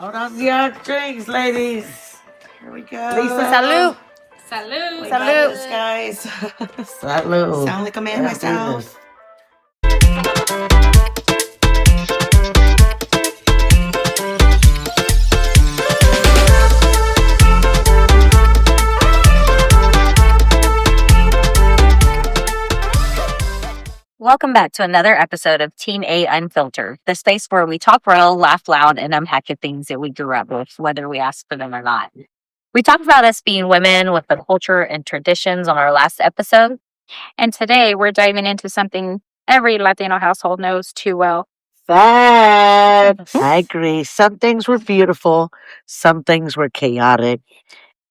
Hold on to your drinks, ladies. Here we go. Lisa, salud. Salud. We got Salud. this, guys. Salud. Sound like a man Let's do myself. this. Welcome back to another episode of Team A Unfiltered, the space where we talk real, laugh loud, and unpack the things that we grew up with, whether we ask for them or not. We talked about us being women with the culture and traditions on our last episode. And today we're diving into something every Latino household knows too well. Fact. I agree. Some things were beautiful, some things were chaotic,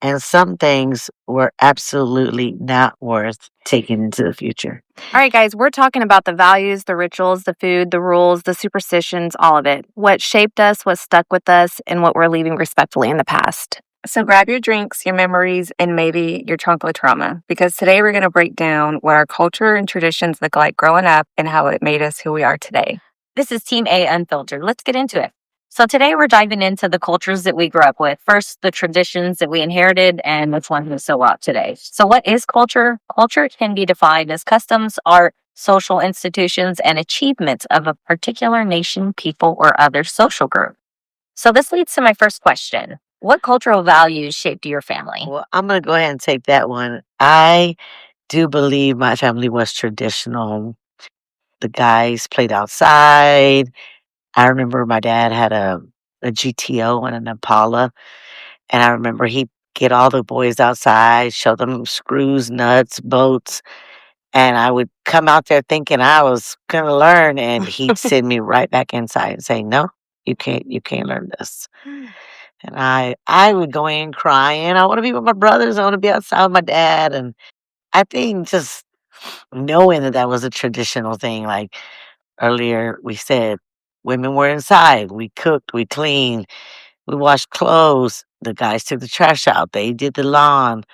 and some things were absolutely not worth taking into the future. All right, guys, we're talking about the values, the rituals, the food, the rules, the superstitions, all of it. What shaped us, what stuck with us, and what we're leaving respectfully in the past. So grab your drinks, your memories, and maybe your chocolate trauma, because today we're going to break down what our culture and traditions look like growing up and how it made us who we are today. This is Team A Unfiltered. Let's get into it. So today we're diving into the cultures that we grew up with. First, the traditions that we inherited and which ones we still up today. So what is culture? Culture can be defined as customs, art, social institutions, and achievements of a particular nation, people, or other social group. So this leads to my first question. What cultural values shaped your family? Well, I'm going to go ahead and take that one. I do believe my family was traditional. The guys played outside. I remember my dad had a GTO and an Impala, and I remember he'd get all the boys outside, show them screws, nuts, bolts, and I would come out there thinking I was gonna learn, and he'd send me right back inside and say, "No, you can't learn this." And I would go in crying. I want to be with my brothers. I want to be outside with my dad, and I think just knowing that that was a traditional thing, like earlier we said, women were inside. We cooked, we cleaned, we washed clothes. The guys took the trash out. They did the lawn.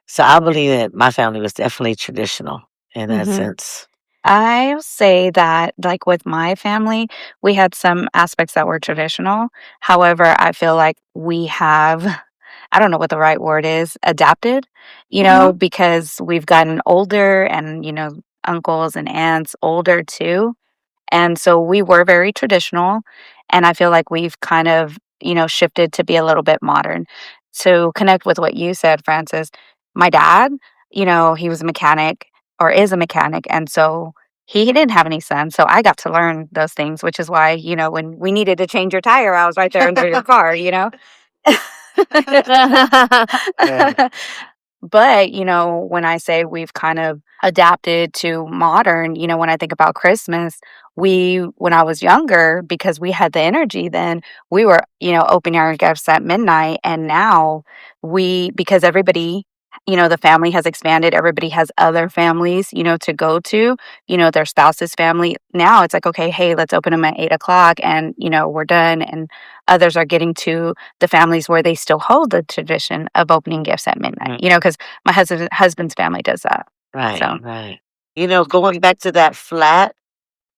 So I believe that my family was definitely traditional in that Mhm. sense. I'll say that, like with my family, we had some aspects that were traditional. However, I feel like we have, I don't know what the right word is, adapted, because we've gotten older and, uncles and aunts older too. And so we were very traditional. And I feel like we've kind of, shifted to be a little bit modern. To connect with what you said, Francis, my dad, he was a mechanic or is a mechanic. And so he didn't have any sons. So I got to learn those things, which is why, when we needed to change your tire, I was right there under your car. Right. But, when I say we've kind of adapted to modern, when I think about Christmas, when I was younger, because we had the energy then, we were, opening our gifts at midnight. And now because everybody, the family has expanded, everybody has other families, to go to, their spouse's family. Now it's like, okay, hey, let's open them at 8 o'clock and, we're done. And others are getting to the families where they still hold the tradition of opening gifts at midnight, because my husband's family does that. Right, So. right. Going back to that flat,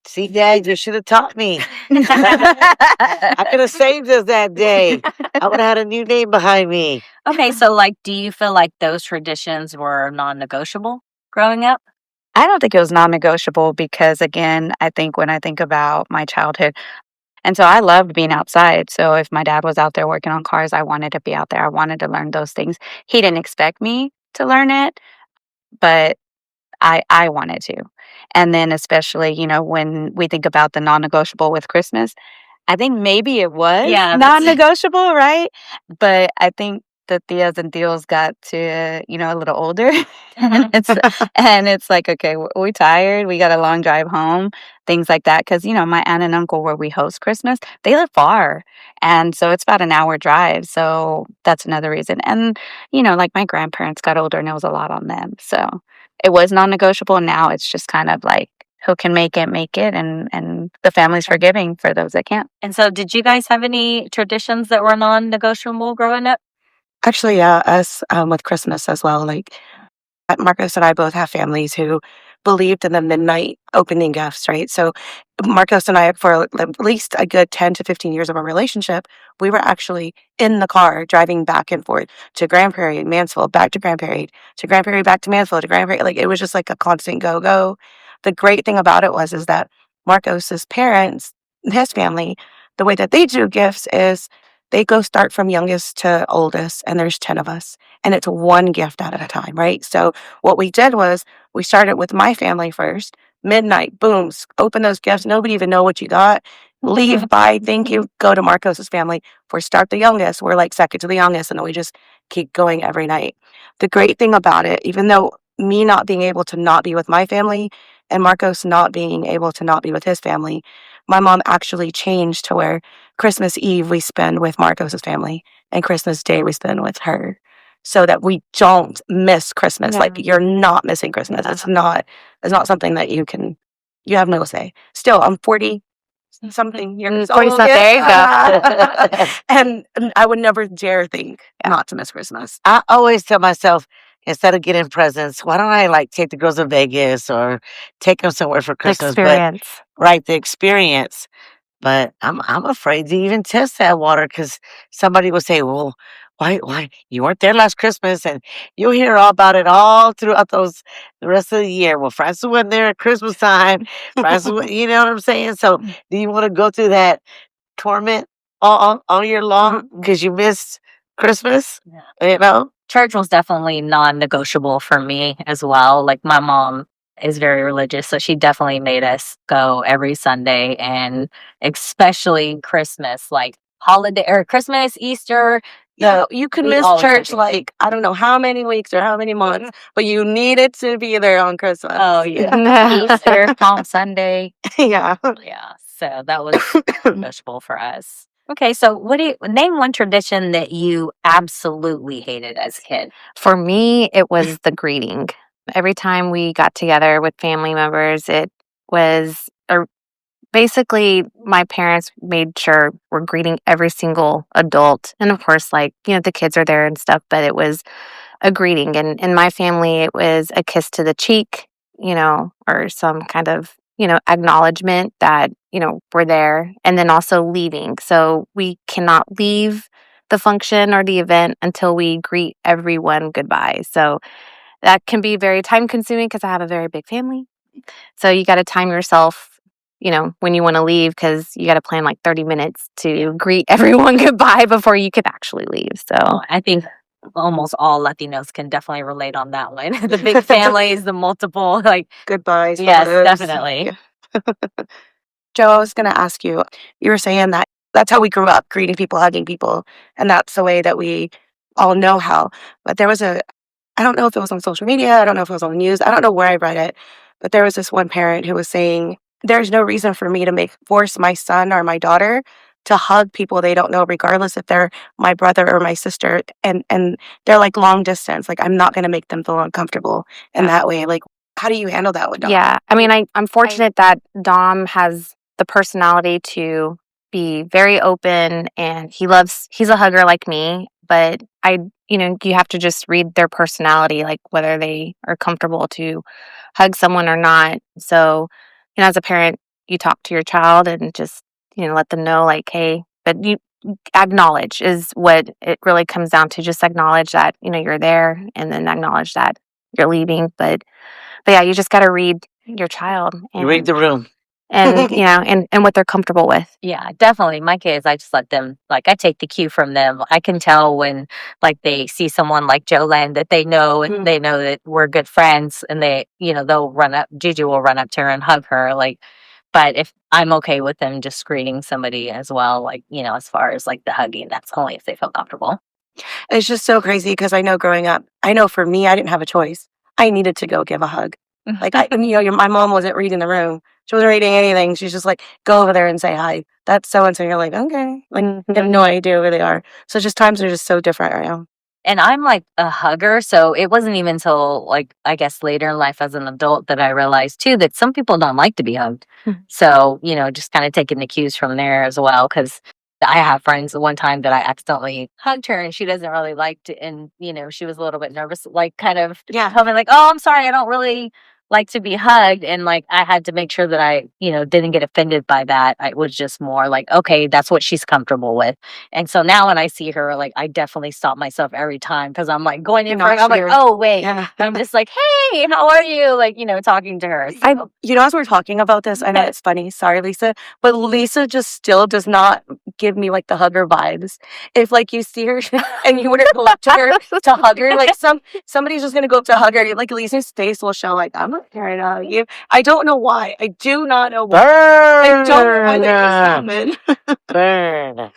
see, Dad, you should have taught me. I could have saved us that day. I would have had a new name behind me. Okay, so do you feel like those traditions were non-negotiable growing up? I don't think it was non-negotiable because, again, I think when I think about my childhood, and so I loved being outside. So if my dad was out there working on cars, I wanted to be out there. I wanted to learn those things. He didn't expect me to learn it, but I wanted to. And then especially, when we think about the non-negotiable with Christmas, I think maybe it was non-negotiable, right? But I think the tias and tios got to, a little older. and it's like, okay, we tired. We got a long drive home, things like that. Because, my aunt and uncle, where we host Christmas, they live far. And so it's about an hour drive. So that's another reason. And, like my grandparents got older and it was a lot on them. So it was non-negotiable. Now it's just kind of like, who can make it, and the family's forgiving for those that can't. And so did you guys have any traditions that were non-negotiable growing up? Actually, yeah, us with Christmas as well. Like Marcus and I both have families who believed in the midnight opening gifts, right? So Marcos and I, for at least a good 10 to 15 years of our relationship, we were actually in the car driving back and forth to Grand Prairie, Mansfield, back to Grand Prairie, to Grand Prairie, back to Mansfield, to Grand Prairie. Like, it was just like a constant go. The great thing about it is that Marcos's parents, his family, the way that they do gifts is they go start from youngest to oldest, and there's 10 of us, and it's one gift at a time, right? So what we did was we started with my family first, midnight, boom, open those gifts, nobody even know what you got, leave, bye, thank you, go to Marcos's family. For start the youngest, we're like second to the youngest, and then we just keep going every night. The great thing about it, even though me not being able to not be with my family and Marcos not being able to not be with his family, my mom actually changed to where Christmas Eve we spend with Marcos's family and Christmas Day we spend with her, so that we don't miss Christmas. Like, you're not missing Christmas. It's not something that you have no say. Still, I'm 40 something years 40 old. something. There you go. and I would never dare think not to miss Christmas. I always tell myself, instead of getting presents, why don't I like take the girls to Vegas or take them somewhere for The Christmas? experience. Right, the experience. But I'm afraid to even test that water because somebody will say, "Well, why you weren't there last Christmas?" And you'll hear all about it all throughout the rest of the year. Well, Francis wasn't there at Christmas time. You know what I'm saying? So, do you want to go through that torment all year long because you missed Christmas? Yeah. You know. Church was definitely non-negotiable for me as well. Like, my mom is very religious, so she definitely made us go every Sunday, and especially Christmas, like holiday or Christmas, Easter. Yeah, you could we miss always church did. like I don't know how many weeks or how many months, but you needed to be there on Christmas. Oh yeah, Easter, Palm Sunday. Yeah. Yeah, so that was negotiable for us. Okay, so what do you name one tradition that you absolutely hated as a kid? For me, it was the greeting. Every time we got together with family members, it was basically my parents made sure we're greeting every single adult. And of course, like, the kids are there and stuff, but it was a greeting. And in my family, it was a kiss to the cheek, or some kind of, acknowledgement that, we're there, and then also leaving. So we cannot leave the function or the event until we greet everyone goodbye. So that can be very time consuming because I have a very big family. So you got to time yourself, when you want to leave, because you got to plan like 30 minutes to greet everyone goodbye before you could actually leave. So I think almost all Latinos can definitely relate on that one. The big families, the multiple, like, Goodbyes. yes, photos. definitely. Yeah. Joe, I was going to ask you, you were saying that that's how we grew up, greeting people, hugging people, and that's the way that we all know how. But there was I don't know if it was on social media, I don't know if it was on the news, I don't know where I read it, but there was this one parent who was saying, there's no reason for me to force my son or my daughter to hug people they don't know, regardless if they're my brother or my sister, and they're like long distance. Like, I'm not going to make them feel uncomfortable in that way. Like, how do you handle that with Dom? yeah, I mean, I'm fortunate that Dom has the personality to be very open, and he's a hugger like me, but you have to just read their personality, like whether they are comfortable to hug someone or not. So, as a parent, you talk to your child and just, let them know, like, hey, but you acknowledge is what it really comes down to. Just acknowledge that, you're there, and then acknowledge that you're leaving. But yeah, you just got to read your child. You read the room. And, and what they're comfortable with. Yeah, definitely. My kids, I just let them, like, I take the cue from them. I can tell when, like, they see someone like Jolene that they know, and they know that we're good friends, and they, they'll run up, Gigi will run up to her and hug her. Like, but if I'm okay with them just greeting somebody as well, like, as far as like the hugging, that's only if they feel comfortable. It's just so crazy because I know growing up, I know for me, I didn't have a choice. I needed to go give a hug. Like, my mom wasn't reading the room. She wasn't reading anything. She's just like, go over there and say hi. That's so-and-so. You're like, okay. Like, you have no idea where they are. So just times are just so different right now. And I'm like a hugger, so it wasn't even until, like, I guess later in life as an adult that I realized too that some people don't like to be hugged. So, just kind of taking the cues from there as well, because I have friends one time that I accidentally hugged her, and she doesn't really like to, and she was a little bit nervous, like, kind of Yeah. told me like, oh, I'm sorry, I don't really like to be hugged, and like I had to make sure that I, didn't get offended by that. I was just more like, okay, that's what she's comfortable with. And so now when I see her, like I definitely stop myself every time because I'm like going in front. I'm like, oh wait, Yeah. I'm just like, hey, how are you? Like talking to her. So. As we're talking about this, I know it's funny. Sorry, Lisa, but Lisa just still does not give me like the hugger vibes. If like you see her and you want to go up to her to hug her, like somebody's just gonna go up to hug her, like Lisa's face will show like I'm not trying to hug you. I don't know why. I do not know why. I don't know why that just happened. Burn. A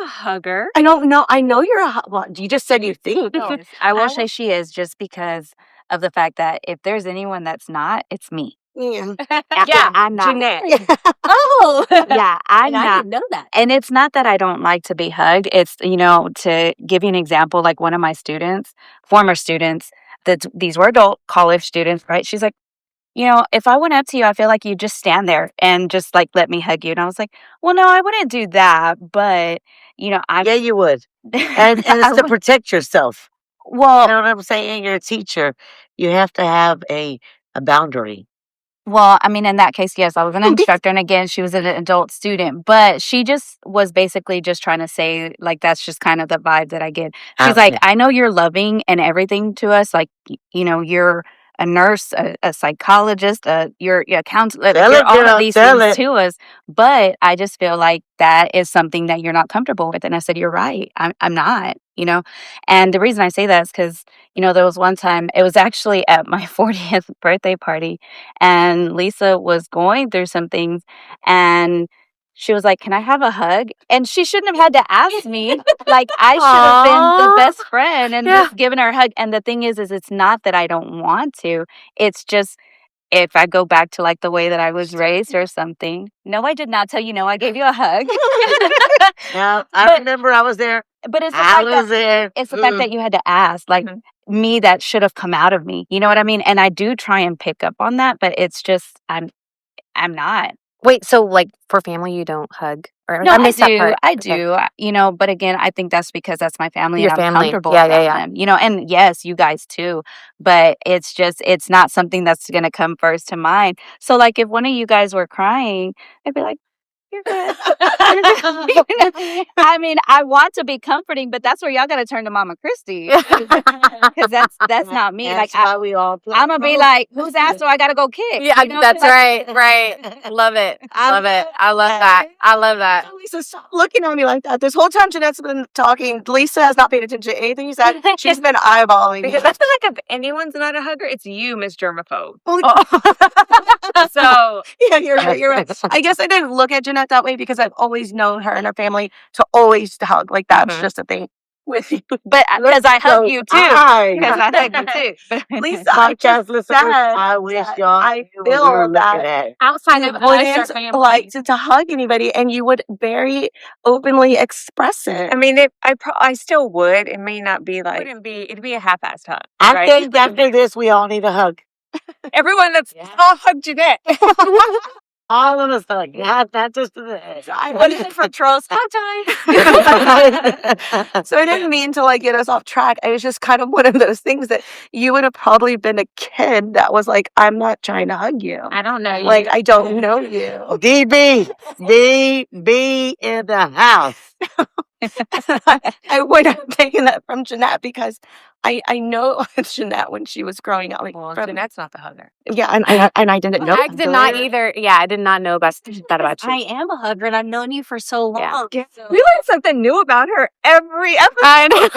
hugger. I don't know. I know you're well, you just said you think. Yes, I will say she is, just because of the fact that if there's anyone that's not, it's me. Yeah. Yeah, I'm not. Jeanette. Oh, Yeah, I'm and I not. didn't know that. And it's not that I don't like to be hugged. It's, to give you an example, like one of my students, former students, these were adult college students, right? She's like, if I went up to you, I feel like you just stand there and just like let me hug you. And I was like, well, no, I wouldn't do that. But, Yeah, you would. And I it's to would- protect yourself. You well, know what I'm saying? You're a teacher. You have to have a boundary. Well, I mean, in that case, yes, I was an instructor. And again, she was an adult student, but she just was basically just trying to say, like, that's just kind of the vibe that I get. She's like, Okay. I know you're loving and everything to us. Like, you're a nurse, a psychologist, you're a counselor, Tell you're it, all girl, of these tell things it. to us. But I just feel like that is something that you're not comfortable with. And I said, you're right. I'm not, And the reason I say that is because, there was one time, it was actually at my 40th birthday party, and Lisa was going through some things, and she was like, can I have a hug? And she shouldn't have had to ask me. Like, I should have been the Aw. best friend and Yeah. just given her a hug. And the thing is it's not that I don't want to. It's just, if I go back to like the way that I was raised or something. No, I did not tell you no. I gave you a hug. Now, I But- remember I was there. But it's the I fact was that there. it's the fact that you had to ask, like me, that should have come out of me. You know what I mean? And I do try and pick up on that, but it's just I'm not. Wait, so like for family, you don't hug? Or No, I I missed that do. part. I Okay. do. But again, I think that's because that's my family Your and I'm family. comfortable Yeah, around yeah. them. And yes, you guys too. But it's not something that's gonna come first to mind. So like if one of you guys were crying, I'd be like, you're good. I mean, I want to be comforting, but that's where y'all gotta turn to Mama Christie. Because that's not me. That's Like why we all play. I'm gonna be like, whose ass do I gotta go kick? Yeah, You know? that's right. Right. Love it. Love it. I love that. I love that. Lisa, stop looking at me like that. This whole time Jeanette's been talking, Lisa has not paid attention to anything you said. She's been eyeballing me. Because I feel like if anyone's not a hugger, it's you, Miss Germaphobe. So yeah, you're right. You're right. I guess I didn't look at Jeanette that way because I've always known her and her family to always hug. Like that's just a thing with you. But because I hug you too. Because I hug you too. Lisa, My I just listeners, said I wish that y'all I knew what we were feel looking that at. Outside you of us, our wouldn't family. like to hug anybody, and you would very openly express it. I mean, I still would. It may not be like it'd be a half-assed hug. I right? think after this, we all need a hug. Everyone that's all hug Jeanette. All of us hug, not just the What is it for trolls? Hug time. So I didn't mean to like get us off track. It was just kind of one of those things that you would have probably been a kid that was like, I'm not trying to hug you. I don't know. Like I don't know you. DB in the house. I would have taken that from Jeanette because I know Jeanette when she was growing up. Like Well, from, Jeanette's not the hugger. yeah, and I didn't know. I did not either. Yeah, I did not know that about you. I am a hugger, and I've known you for so long. Yeah. So- We learn something new about her every episode. I know.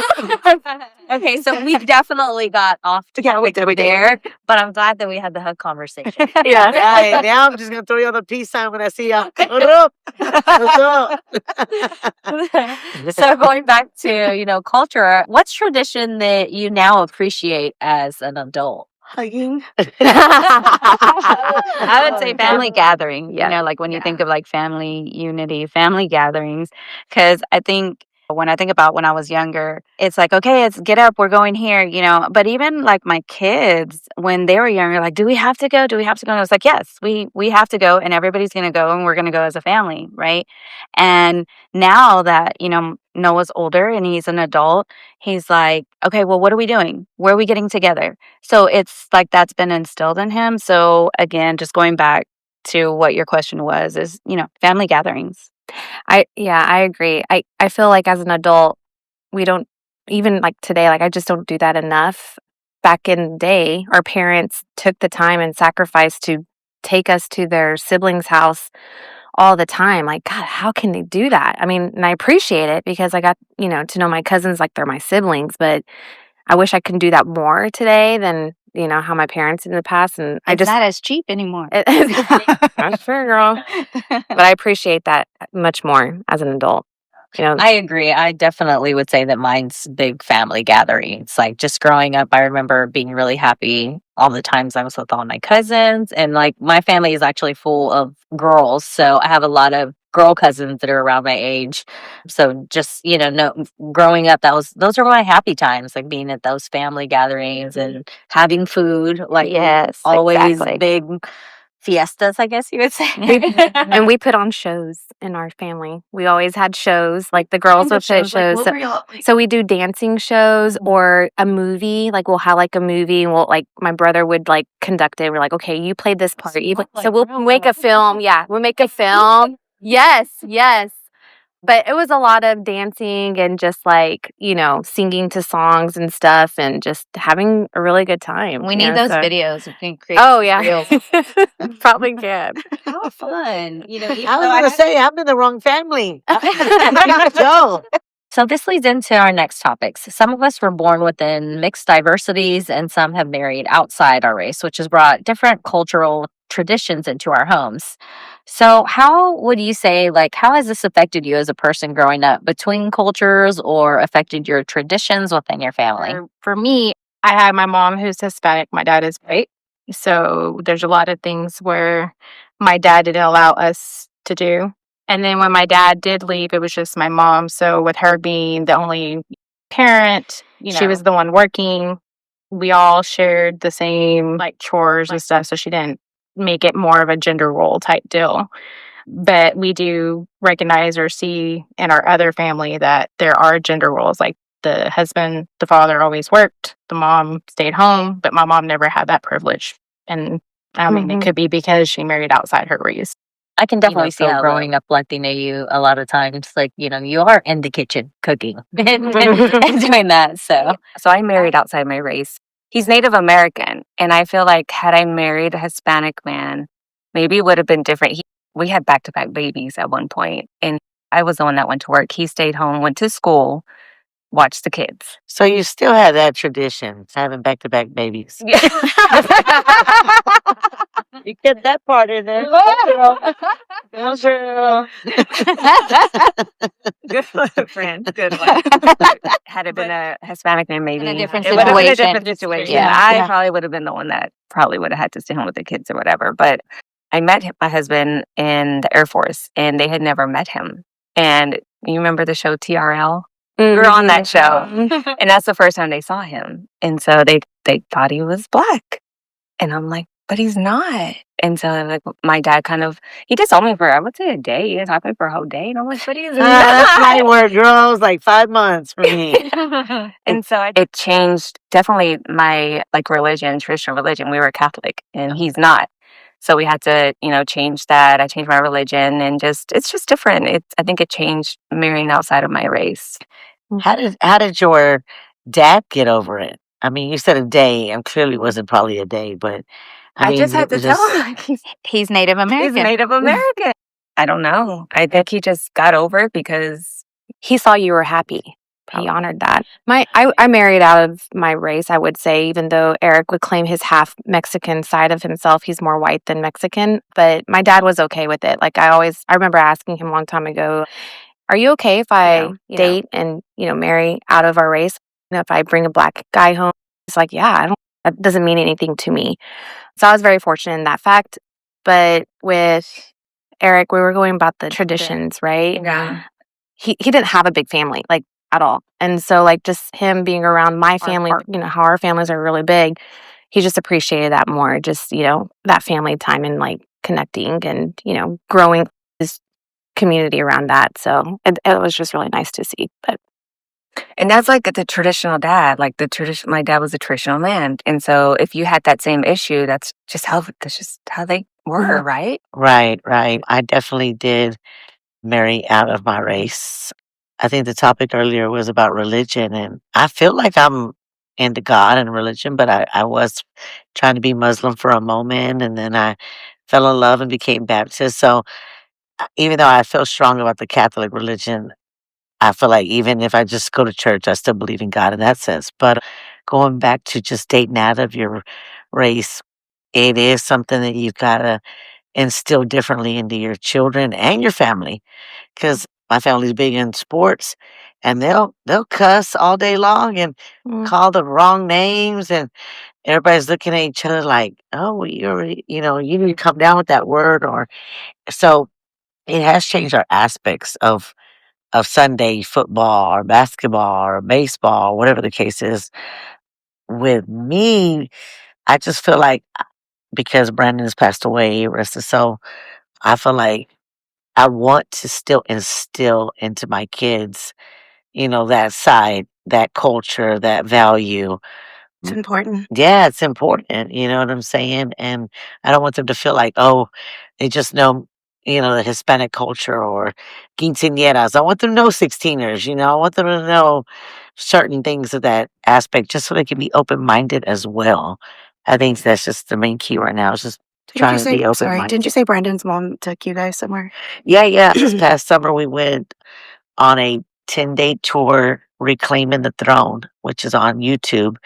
Okay, so we definitely got off Yeah, we did. there, but I'm glad that we had the hug conversation. Yeah. Right, now I'm just gonna throw you on the peace sign when I see y'all. What up? What's up? So going back to, culture, what's tradition that you now appreciate as an adult? Hugging. I would say family gathering, Yeah. like when you think of like family unity, family gatherings, because I think When I think about when I was younger, it's like, okay, it's get up, we're going here, you know. But even like my kids, when they were younger, like, do we have to go? Do we have to go? And I was like, yes, we have to go, and everybody's gonna go, and we're gonna go as a family, right? And now that, you know, Noah's older and he's an adult, he's like, okay, well, what are we doing? Where are we getting together? So it's like that's been instilled in him. So again, just going back to what your question was, is, you know, family gatherings. I agree. I feel like as an adult, we don't even like today, like I just don't do that enough. Back in the day, our parents took the time and sacrificed to take us to their siblings' house all the time. Like, God, how can they do that? I mean, and I appreciate it because I got, you know, to know my cousins like they're my siblings, but I wish I could do that more today than, you know, how my parents in the past. And I It's just not as cheap anymore. That's fair, girl. But I appreciate that much more as an adult. You know, I agree. I definitely would say that mine's big family gatherings. Like just growing up, I remember being really happy all the times I was with all my cousins. And like my family is actually full of girls. So I have a lot of girl cousins that are around my age. So just, you know, no, growing up, those are my happy times, like being at those family gatherings and having food. Like Yes, always exactly. big fiestas, I guess you would say. and we put on shows in our family. We always had shows. Like the girls would put shows. So we do dancing shows or a movie. Like we'll have like a movie and we'll like my brother would like conduct it. We're like, okay, you played this part. So we'll make a film. Yeah, we'll make a film. Yes, yes. But it was a lot of dancing and just like, you know, singing to songs and stuff and just having a really good time. We you need know, those so- videos. We can create Oh, yeah. reels. Probably can. How fun. You know, even I was though going to say, I'm in the wrong family. Joe. So this leads into our next topics. Some of us were born within mixed diversities and some have married outside our race, which has brought different cultural traditions into our homes. So how would you say, like, how has this affected you as a person growing up between cultures or affected your traditions within your family? For me, I have my mom who's Hispanic, my dad is white. So there's a lot of things where my dad didn't allow us to do. And then when my dad did leave, it was just my mom. So with her being the only parent, she was the one working. We all shared the same like chores and stuff. So she didn't make it more of a gender role type deal. But we do recognize or see in our other family that there are gender roles. Like the husband, the father always worked, the mom stayed home, but my mom never had that privilege. And I mean, it could be because she married outside her race. I can definitely see so how growing up Latino, you a lot of times, like, you know, you are in the kitchen cooking and doing that. So So I married outside my race. He's Native American. And I feel like had I married a Hispanic man, maybe it would have been different. We had back-to-back babies at one point, and I was the one that went to work. He stayed home, went to school, watched the kids. So you still have that tradition, having back-to-back babies. Yeah. You get that part in there. Go girl. Good one, friend. Good one. Had it been a Hispanic man, maybe In a different it would have been a situation. different situation. Yeah. I Yeah. probably would have been the one that probably would have had to stay home with the kids or whatever. But I met my husband in the Air Force, and they had never met him. And you remember the show TRL? We were on that show, and that's the first time they saw him. And so they thought he was black, and I'm like, but he's not. And so like my dad he just told me for, I would say a day. He talked to me for a whole day, and I'm like, but he's That's not. my word, girl. It was like 5 months for me. And so it changed definitely my like religion, traditional religion. We were Catholic, and he's not. So we had to, you know, change that. I changed my religion, and it's just different. I think it changed marrying outside of my race. How did your dad get over it? I mean, you said a day, and clearly it wasn't probably a day, but I mean, just had it to was tell him He's Native he's American. Native American. I don't know. I think he just got over it because he saw you were happy. He honored that. I married out of my race, I would say, even though Eric would claim his half Mexican side of himself. He's more white than Mexican. But my dad was okay with it. Like I remember asking him a long time ago, are you okay if I date and, you know, marry out of our race? You know, if I bring a black guy home? He's like, yeah, that doesn't mean anything to me. So I was very fortunate in that fact. But with Eric, we were going about the traditions, right? Yeah. he didn't have a big family, like, at all. And so, like, just him being around my family, how our families are really big, he just appreciated that more, just, that family time and, like, connecting and, growing his community around that. So it was just really nice to see. But And that's like the traditional dad, like my dad was a traditional man. And so if you had that same issue, that's just how they were, right? Right, right. I definitely did marry out of my race. I think the topic earlier was about religion, and I feel like I'm into God and religion, but I was trying to be Muslim for a moment, and then I fell in love and became Baptist. So even though I feel strong about the Catholic religion, I feel like even if I just go to church, I still believe in God in that sense. But going back to just dating out of your race, it is something that you've got to instill differently into your children and your family. Because my family's big in sports, and they'll cuss all day long and call the wrong names, and everybody's looking at each other like, "Oh, well, you need to come down with that word." Or so it has changed our aspects of Sunday football or basketball or baseball, whatever the case is. With me, I just feel like because Brandon has passed away, rest his soul, I feel like I want to still instill into my kids, that side, that culture, that value. It's important. Yeah, it's important. You know what I'm saying? And I don't want them to feel like, oh, they just know, the Hispanic culture or quinceañeras. I want them to know 16ers, I want them to know certain things of that aspect just so they can be open minded as well. I think that's just the main key right now. Is just trying to be open Sorry, minded. didn't you say Brandon's mom took you guys somewhere? Yeah. This past summer we went on a 10-day tour, Reclaiming the Throne, which is on YouTube,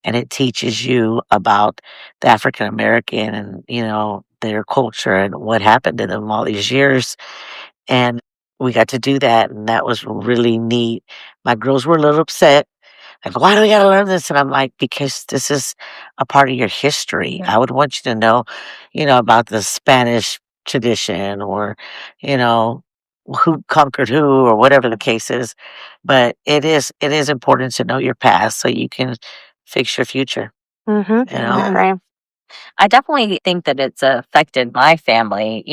and it teaches you about the African American and, their culture and what happened to them all these years. And we got to do that, and that was really neat. My girls were a little upset. Like, why do we gotta learn this? And I'm like, because this is a part of your history. I would want you to know, about the Spanish tradition or, you know, who conquered who or whatever the case is. But it is important to know your past so you can fix your future. Mm-hmm. You know? I agree. I definitely think that it's affected my family,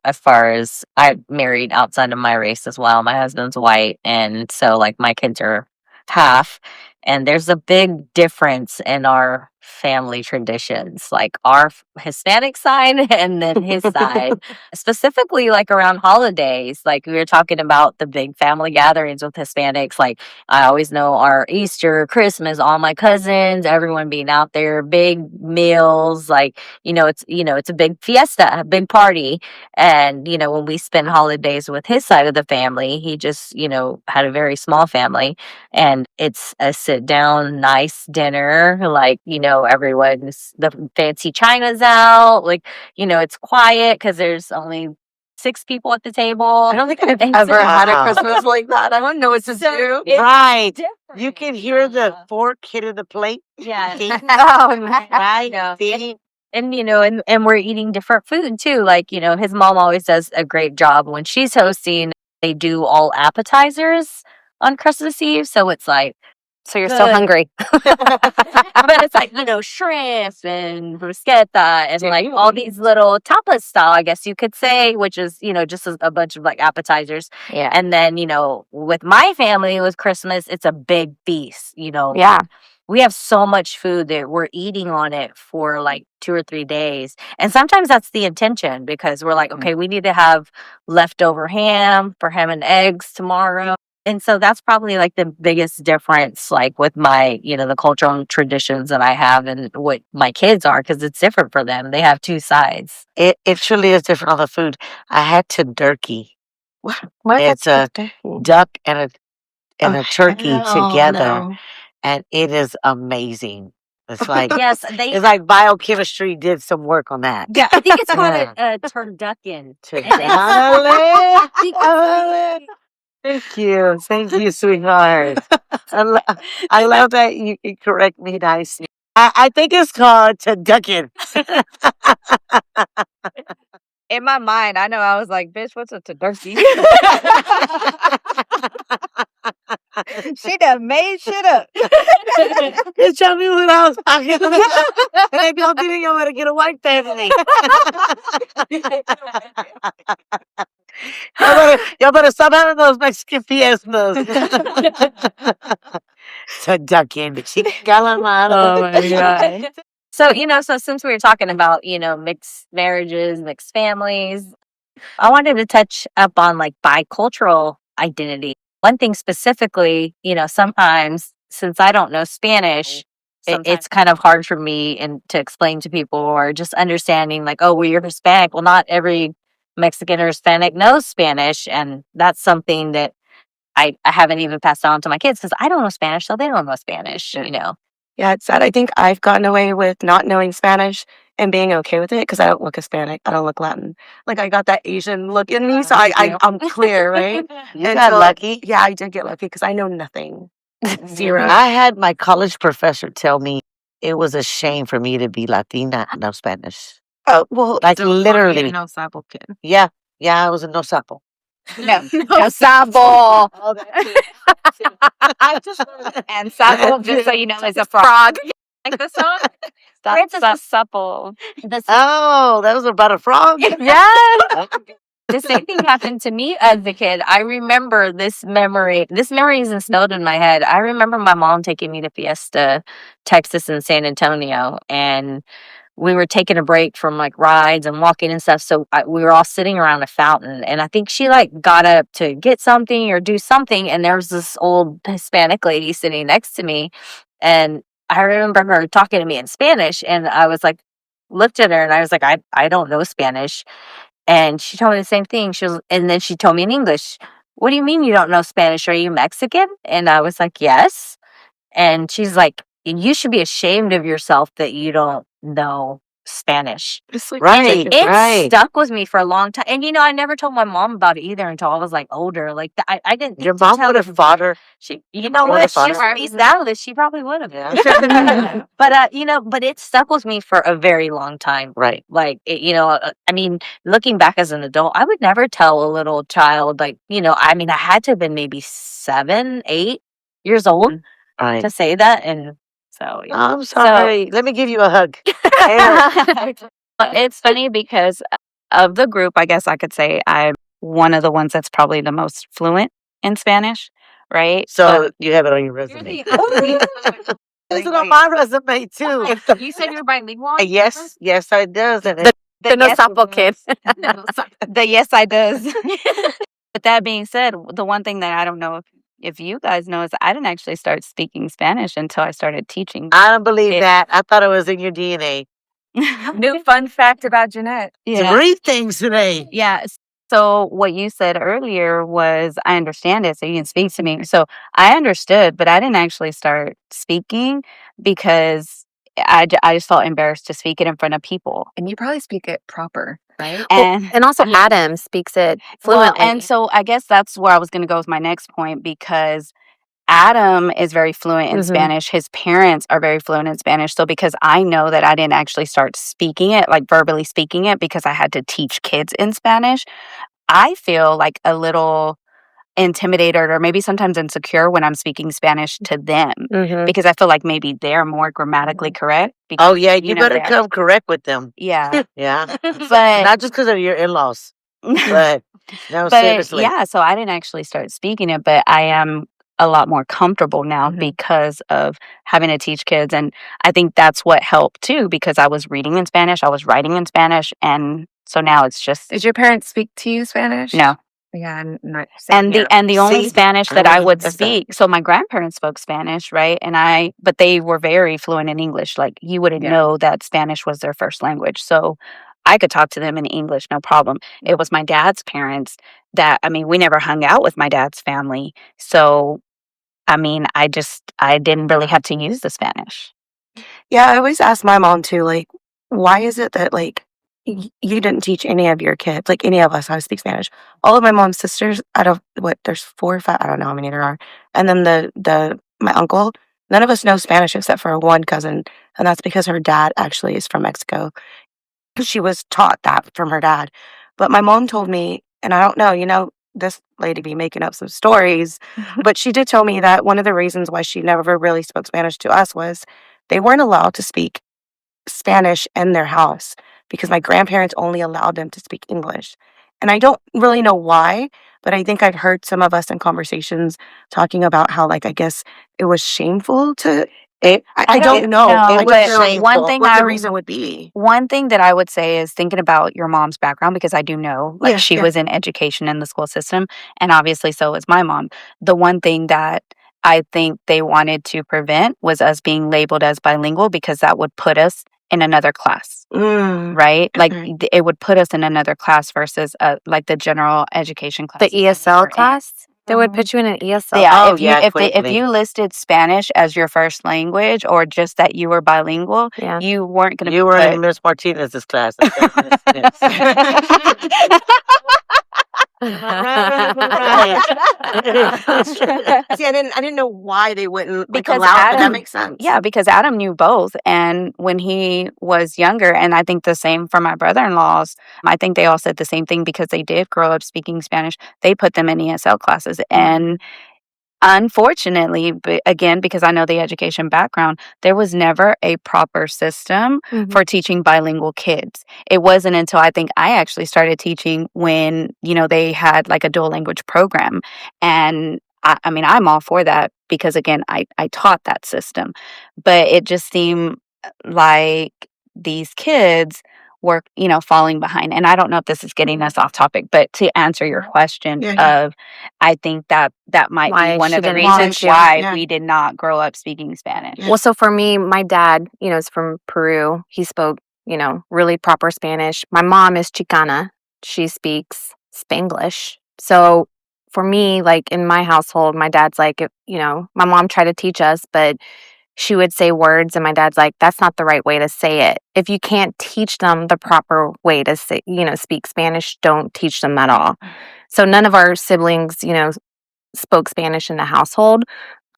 as far as I married outside of my race as well. My husband's white, and so like my kids are half, and there's a big difference in our family traditions, like our Hispanic side and then his side, specifically like around holidays. Like we were talking about the big family gatherings with Hispanics, like I always know our Easter, Christmas, all my cousins, everyone being out there, big meals, like, it's a big fiesta, a big party. And, when we spend holidays with his side of the family, he just, had a very small family, and it's a sit down, nice dinner. Like, everyone's, the fancy china's out, like, it's quiet because there's only 6 people at the table. I don't think I've ever had a Christmas like that. I don't know what to do. Right. different. You can hear the fork hitting the plate. Yeah. Oh, nice. Right? Yeah. See? And and we're eating different food too. Like, his mom always does a great job when she's hosting. They do all appetizers on Christmas Eve, so it's like, So you're still good. hungry. But it's like, shrimp and bruschetta and like all these little tapas style, I guess you could say, which is, just a bunch of like appetizers. Yeah. And then, with my family with Christmas, it's a big feast, Yeah. we have so much food that we're eating on it for like 2 or 3 days. And sometimes that's the intention because we're like, okay, we need to have leftover ham for ham and eggs tomorrow. And so that's probably like the biggest difference, like with my, the cultural traditions that I have and what my kids are, because it's different for them. They have 2 sides. It truly is different on the food. I had turkey. What? It's a duck and a turkey together, and it is amazing. It's like Yes, it's like biochemistry did some work on that. Yeah, I think it's called Yeah. a turducken. Thank you, sweetheart. I love that you can correct me nicely. I think it's called turducken. in my mind, I know I was like, bitch, what's a turkey? She done made shit up. Just tell me what I was talking about. Maybe I'll do you want to get a white family. Y'all better stop having those Mexican fiestas. So ducking, chica calamari. Oh my God. So, so since we were talking about, mixed marriages, mixed families, I wanted to touch up on like bicultural identity. One thing specifically, sometimes since I don't know Spanish, it's kind of hard for me and to explain to people or just understanding like, oh, well, you're Hispanic. Well, not every Mexican or Hispanic knows Spanish. And that's something that I haven't even passed on to my kids because I don't know Spanish, so they don't know Spanish, Yeah, it's sad. I think I've gotten away with not knowing Spanish and being okay with it because I don't look Hispanic. I don't look Latin. Like I got that Asian look in me, so I'm clear, right? You got lucky. Yeah, I did get lucky because I know nothing. Zero. I had my college professor tell me it was a shame for me to be Latina and no Spanish. Oh, well, Like literally. No sapo kid. Yeah, I was a no sapo. No sabo. Oh, that too. And sabo, just so you know, is a frog. Like the song? Supple. Oh, that was about a frog? Yeah. The same thing happened to me as a kid. I remember this memory. This memory isn't snowed in my head. I remember my mom taking me to Fiesta, Texas, in San Antonio, and we were taking a break from like rides and walking and stuff. So we were all sitting around a fountain, and I think she like got up to get something or do something, and there was this old Hispanic lady sitting next to me, and I remember her talking to me in Spanish, and I was like, looked at her, and I was like, I don't know Spanish. And she told me the same thing. And then she told me in English, what do you mean you don't know Spanish? Are you Mexican? And I was like, yes. And she's like, you should be ashamed of yourself that you don't know Spanish. Right, It stuck with me for a long time. And, I never told my mom about it either until I was like older. Like, I didn't. Your mom would have fought her. You know what? She's out of this. She probably would have. Yeah. But, but it stuck with me for a very long time. Right. Like, I mean, looking back as an adult, I would never tell a little child, like, I had to have been maybe 7, 8 years old to say that. And so, yeah. I'm sorry. Let me give you a hug. It's funny because of the group, I guess I could say I'm one of the ones that's probably the most fluent in Spanish, right? So you have it on your resume. It's on my resume too. You said you're bilingual? Yes, I does. And The no sapo kid. The yes, I does. But that being said, the one thing that I don't know if you guys know is I didn't actually start speaking Spanish until I started teaching. I don't believe that. I thought it was in your DNA. New fun fact about Jeanette. 3 things today. Yeah. So what you said earlier was, I understand it, so you can speak to me. So I understood, but I didn't actually start speaking because I just felt embarrassed to speak it in front of people. And you probably speak it proper, right? And also Adam speaks it fluently. and so I guess that's where I was going to go with my next point, because Adam is very fluent in Spanish. His parents are very fluent in Spanish. So because I know that I didn't actually start speaking it, like verbally speaking it, because I had to teach kids in Spanish, I feel like a little intimidated or maybe sometimes insecure when I'm speaking Spanish to them, because I feel like maybe they're more grammatically correct. Because, Oh, yeah, you better come correct with them. Yeah. Yeah. But Not just because of your in-laws, but no, but seriously. yeah, so I didn't actually start speaking it, but I am a lot more comfortable now because of having to teach kids. And I think that's what helped too, because I was reading in Spanish, I was writing in Spanish, and so now it's just. Did your parents speak to you Spanish? No. Yeah, and the only Spanish that I would that's speak. So my grandparents spoke Spanish, right? But they were very fluent in English. Like you wouldn't know that Spanish was their first language. So I could talk to them in English, no problem. It was my dad's parents that, we never hung out with my dad's family. So, I didn't really have to use the Spanish. Yeah, I always ask my mom too, like, why is it that like you didn't teach any of your kids, like any of us, how to speak Spanish? All of my mom's sisters, there's 4 or 5, I don't know how many there are, and then my uncle, none of us know Spanish except for one cousin, and that's because her dad actually is from Mexico. She was taught that from her dad, But my mom told me, and I don't know, this lady be making up some stories, but she did tell me that one of the reasons why she never really spoke Spanish to us was they weren't allowed to speak Spanish in their house because my grandparents only allowed them to speak English. And I don't really know why, but I think I've heard some of us in conversations talking about how, like, I guess it was shameful to. I don't know. No, I but just know one thing what the reason would be. One thing that I would say is thinking about your mom's background, because I do know, like, Yeah, she yeah. was in education in the school system, and obviously so was my mom. The one thing that I think they wanted to prevent was us being labeled as bilingual, because that would put us in another class, right? Like, Okay. it would put us in another class versus like the general education class. The ESL class? They would put you in an ESL. Yeah, Oh, if you yeah, if quickly. you listed Spanish as your first language, or just that you were bilingual, Yeah. you weren't going to You were in Miss Martinez's class. I said, Miss Smith. Right. See, I didn't know why they wouldn't Because allow it, but that Adam- makes sense. Yeah, because Adam knew both. And when he was younger, and I think the same for my brother-in-laws, I think they all said the same thing, because they did grow up speaking Spanish. They put them in ESL classes. And unfortunately, again, because I know the education background, there was never a proper system for teaching bilingual kids. It wasn't until I think I actually started teaching when, they had like a dual language program. And I mean, I'm all for that, because again, I taught that system. But it just seemed like these kids were, falling behind. And I don't know if this is getting us off topic, but to answer your question of, I think that might Why be one she of the didn't reasons teach you. why we did not grow up speaking Spanish. Well, so for me, my dad, is from Peru. He spoke, really proper Spanish. My mom is Chicana. She speaks Spanglish. So for me, like in my household, my dad's like, my mom tried to teach us, but she would say words and my dad's like, that's not the right way to say it. If you can't teach them the proper way to say, speak Spanish, don't teach them at all. So none of our siblings, spoke Spanish in the household,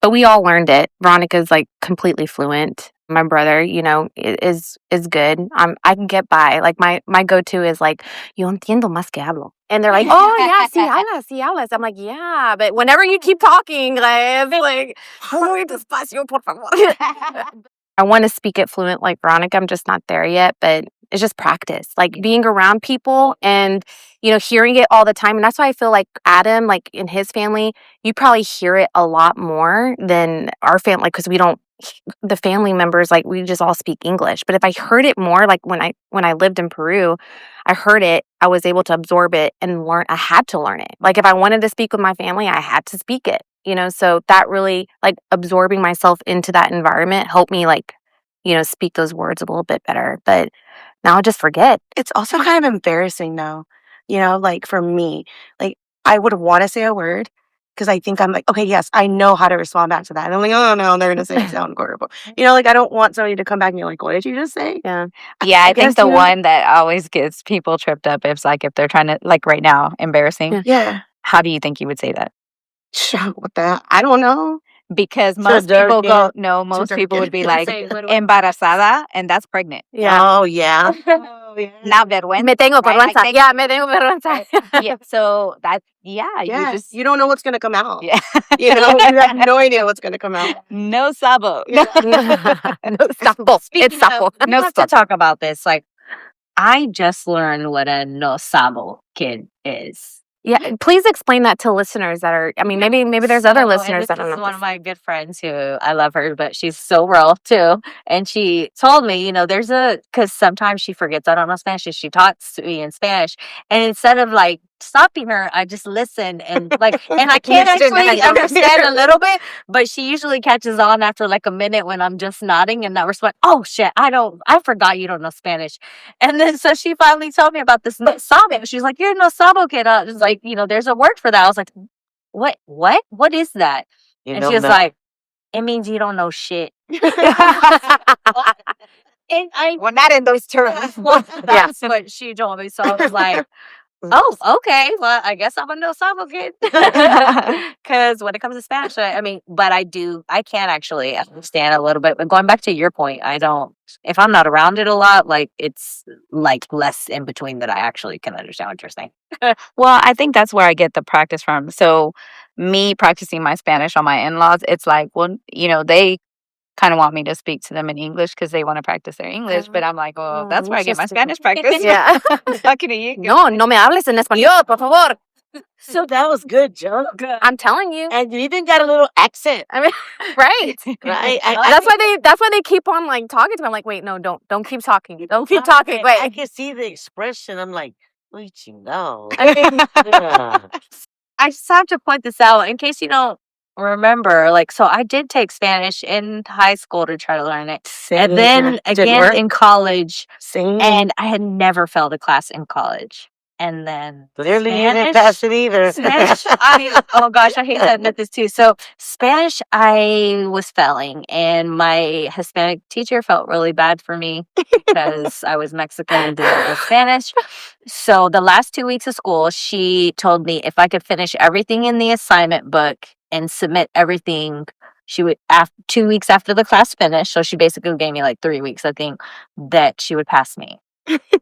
but we all learned it. Veronica's like completely fluent. My brother, is good. I can get by. Like my go-to is like, yo entiendo más que hablo. And they're like, oh yeah, sí hablas, sí hablas. I'm like, yeah, but whenever you keep talking, like, muy despacio, por favor. I want to speak it fluent like Veronica. I'm just not there yet, but it's just practice. Like being around people and, hearing it all the time. And that's why I feel like Adam, like in his family, you probably hear it a lot more than our family, because the family members, like we just all speak English. But if I heard it more, like when I lived in Peru, I heard it, I was able to absorb it and learn. I had to learn it. Like if I wanted to speak with my family, I had to speak it. So that really, like, absorbing myself into that environment helped me, like, speak those words a little bit better. But now I just forget. It's also kind of embarrassing though, like for me, like I would want to say a word because I think I'm like, okay, yes, I know how to respond back to that. And I'm like, oh no, they're gonna say I sound horrible. Like I don't want somebody to come back and be like, what did you just say? Yeah. Yeah, I think guess, the one that always gets people tripped up is like if they're trying to, like right now, embarrassing. Yeah. How do you think you would say that? What the? I don't know. Because most people go, no, most dark, people yeah. would be like, Say, what do embarazada, and that's pregnant. Yeah. Oh, yeah. Oh, yeah. Now vergüenza. Me tengo right? Like, vergüenza. Yeah, me tengo vergüenza. yeah, so that's, you Yeah, just, you don't know what's gonna come out. yeah. You have no idea what's gonna come out. No sabo. No, sapo. It's sapo. We have to talk about this. Like, I just learned what a no sabo kid is. Yeah, please explain that to listeners that are, maybe there's other listeners that this don't is know. one of my good friends who I love her, but she's so rural too. And she told me, because sometimes she forgets I don't know Spanish. She talks to me in Spanish. And instead of like stopping her, I just listen and and I can't actually understand a little bit, but she usually catches on after like a minute when I'm just nodding and not responding. Oh shit, I forgot you don't know Spanish. And then so she finally told me about this no sabo. She's like, you're no sabo kid. I was like, there's a word for that. I was like, what is that? And she was like, it means you don't know shit. And Well, not in those terms. that's what she told me. So I was like, Oh, okay. Well, I guess I'm a no salvo kid. Because when it comes to Spanish, I mean, but I can actually understand a little bit. But going back to your point, I don't, if I'm not around it a lot, like it's like less in between that I actually can understand what you're saying. Well, I think that's where I get the practice from. So, me practicing my Spanish on my in-laws, it's like, well, they kind of want me to speak to them in English because they want to practice their English. But I'm like, well, that's where I get my Spanish practice. Yeah. Talking to you. No me hables en español, por favor. So that was good, Joe. I'm telling you. And you even got a little accent, I mean, right. right? That's why they keep on like talking to me. I'm like, wait, no, don't keep talking. Don't keep talking. Wait. I can see the expression. I'm like, what you know? I mean, Yeah. I just have to point this out in case you don't remember. Like, so I did take Spanish in high school to try to learn it. And then again in college. And I had never failed a class in college. And then Clearly you didn't pass it either. Spanish, oh gosh, I hate to admit this too. So Spanish, I was failing, and my Hispanic teacher felt really bad for me because I was Mexican and didn't know Spanish. So the last 2 weeks of school, she told me if I could finish everything in the assignment book and submit everything, she would, 2 weeks after the class finished, so she basically gave me like 3 weeks, I think, that she would pass me.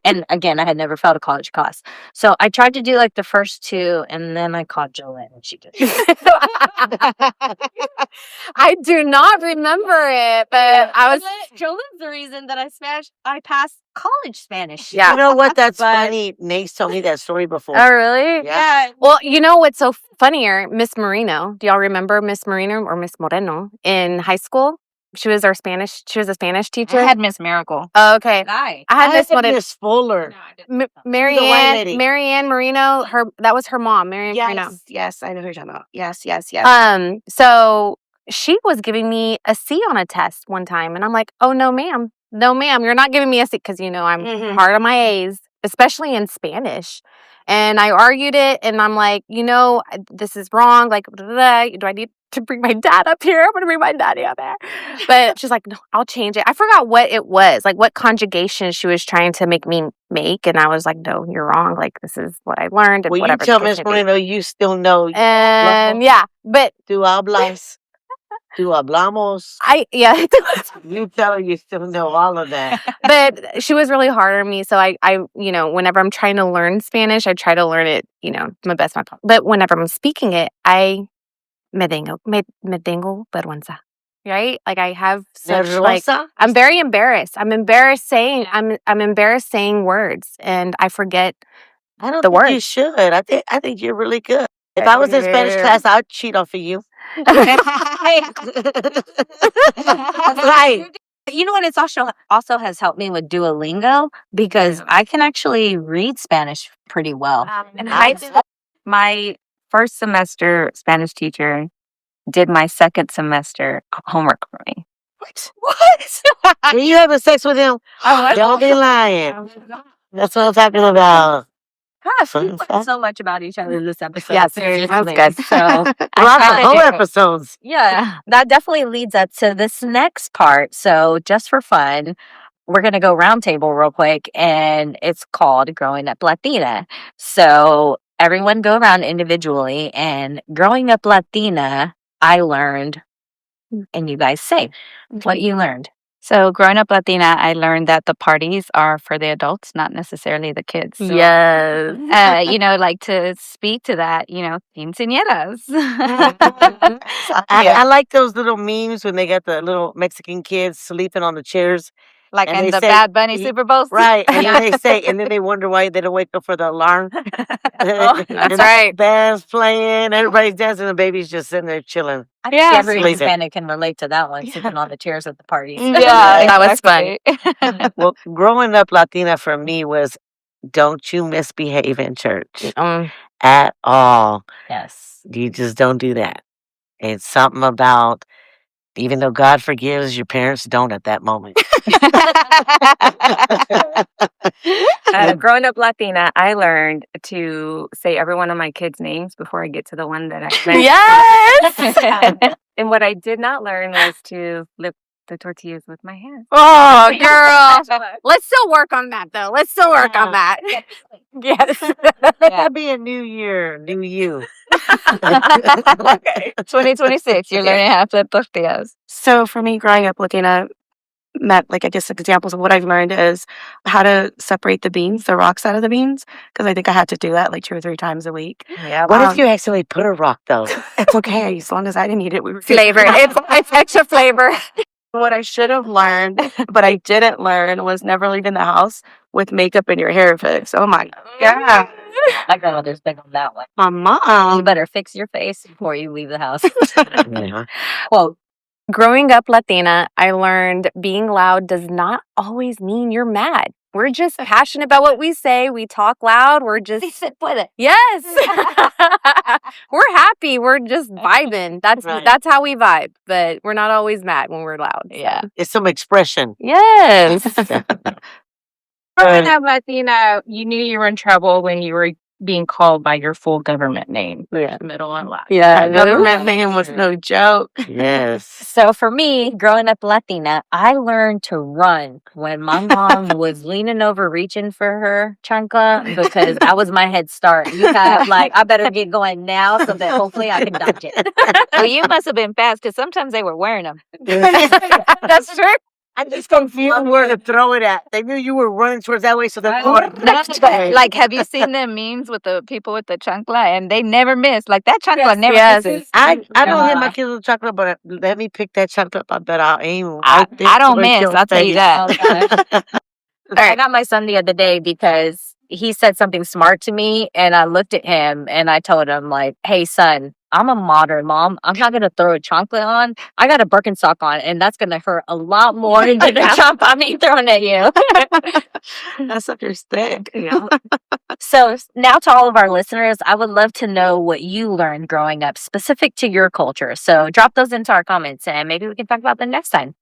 And again, I had never failed a college class. So I tried to do like the first two, and then I called Jolene and she did. I do not remember it, but Jolene's the reason that I passed college Spanish. Yeah. You know what? That's funny. Nate's told me that story before. Oh, really? Yeah. Well, you know what's so funnier? Miss Marino. Do y'all remember Miss Marino or Miss Moreno in high school? She was a Spanish teacher. I had Miss Miracle. Oh, okay. Hi. I had Miss Moreno. Miss Fuller. Marianne Marino. That was her mom, Marianne Marino. Yes, I know who you're talking about. Yes. So she was giving me a C on a test one time, and I'm like, oh no, ma'am, you're not giving me a C because I'm hard on my A's, especially in Spanish. And I argued it, and I'm like, this is wrong. Like, do I need to bring my dad up here? I'm gonna bring my daddy up there. But she's like, no, I'll change it. I forgot what it was, like what conjugation she was trying to make me make, and I was like, no, you're wrong. Like this is what I learned. And Well, whatever you tell Miss Moreno you still know. And yeah, but Tu hablas. Tu hablamos. You tell her you still know all of that. But she was really hard on me. So I whenever I'm trying to learn Spanish, I try to learn it, my best. But whenever I'm speaking it, me tengo vergüenza. Right? Like I have such I'm very embarrassed. I'm embarrassed saying words, and I forget I don't the think words. you should. I think you're really good. If I was in Spanish class, I'd cheat off of you. Right. You know what? It's also has helped me with Duolingo because I can actually read Spanish pretty well. And my first semester Spanish teacher did my second semester homework for me. What? Were you having sex with him? Don't be lying. That's what I'm talking about. Gosh, we learned so much about each other this episode. Yeah, seriously. That's good. So Throughout the whole episodes. Yeah, that definitely leads up to this next part. So just for fun, we're going to go roundtable real quick, and it's called Growing Up Latina. So everyone go around individually, and growing up Latina, I learned, and you guys say what you learned. So growing up Latina, I learned that the parties are for the adults, not necessarily the kids. So, yes. Like to speak to that, quinceañeras. I like those little memes when they got the little Mexican kids sleeping on the chairs. Like in the Bad Bunny Super Bowls. Right. And then they wonder why they don't wake up for the alarm. That's right. Band's playing, everybody's dancing, the baby's just sitting there chilling. I think every Hispanic can relate to that one, sitting on the chairs at the parties. Yeah, that was fun. Well, growing up Latina for me was don't you misbehave in church at all. Yes. You just don't do that. It's something about, even though God forgives, your parents don't at that moment. Growing up Latina, I learned to say every one of my kids' names before I get to the one that I meant. Yes. And what I did not learn was to the tortillas with my hands. Oh, girl. Let's still work on that, though. Let's still work on that. Yes. Let that be a new year, new you. 2026, you're learning how to flip tortillas. So for me, growing up, Latina met, like, I guess examples of what I've learned is how to separate the beans, the rocks out of the beans, because I think I had to do that like 2 or 3 times a week. Yeah. What if you accidentally put a rock, though? It's okay as long as I didn't eat it. We were good. Flavor. It's extra flavor. What I should have learned, but I didn't learn, was never leaving the house with makeup and your hair fixed. Oh my God. My grandmother's big on that one. My You mom. better fix your face before you leave the house. Yeah. Well, growing up Latina, I learned being loud does not always mean you're mad. We're just passionate about what we say. We talk loud. We're just yes. We're happy. We're just vibing. That's how we vibe. But we're not always mad when we're loud. Yeah. It's some expression. Yes. Growing up Latina, you knew you were in trouble when you were being called by your full government name. Yeah. Middle and last. Yeah. Government name was no joke. Yes. So for me, growing up Latina, I learned to run when my mom was leaning over reaching for her chancla because that was my head start. You got like, I better get going now so that hopefully I can dodge it. Well, you must have been fast because sometimes they were wearing them. That's true. I'm just confused where to throw it at. They knew you were running towards that way, so they're next way. Like, have you seen the memes with the people with the chancla and they never miss? Like that chancla never yes. misses. I don't hit my kids with chocolate, but let me pick that chocolate up. I bet I'll aim. I right there don't towards miss. your I'll tell you face. that. I got my son the other day because he said something smart to me and I looked at him and I told him like, hey son, I'm a modern mom. I'm not going to throw a chancla on. I got a Birkenstock on and that's going to hurt a lot more than the chomp I'm throwing at you. That's such your stick. Yeah. So now to all of our listeners, I would love to know what you learned growing up specific to your culture. So drop those into our comments and maybe we can talk about them next time.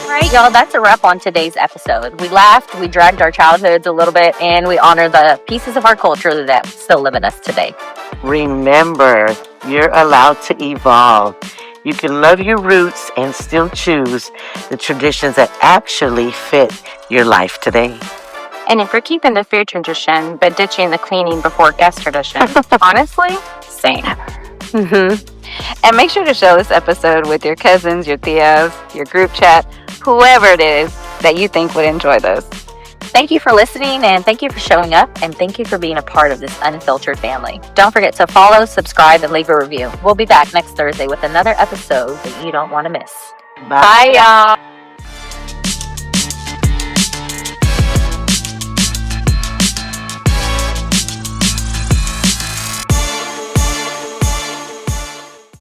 All right, y'all, that's a wrap on today's episode. We laughed, we dragged our childhoods a little bit, and we honor the pieces of our culture that still live in us today. Remember, you're allowed to evolve. You can love your roots and still choose the traditions that actually fit your life today. And if you're keeping the food tradition but ditching the cleaning before guest tradition, honestly, same. And make sure to share this episode with your cousins, your tias, your group chat, whoever it is that you think would enjoy this. Thank you for listening, and thank you for showing up, and thank you for being a part of this unfiltered family. Don't forget to follow, subscribe, and leave a review. We'll be back next Thursday with another episode that you don't want to miss. Bye, y'all.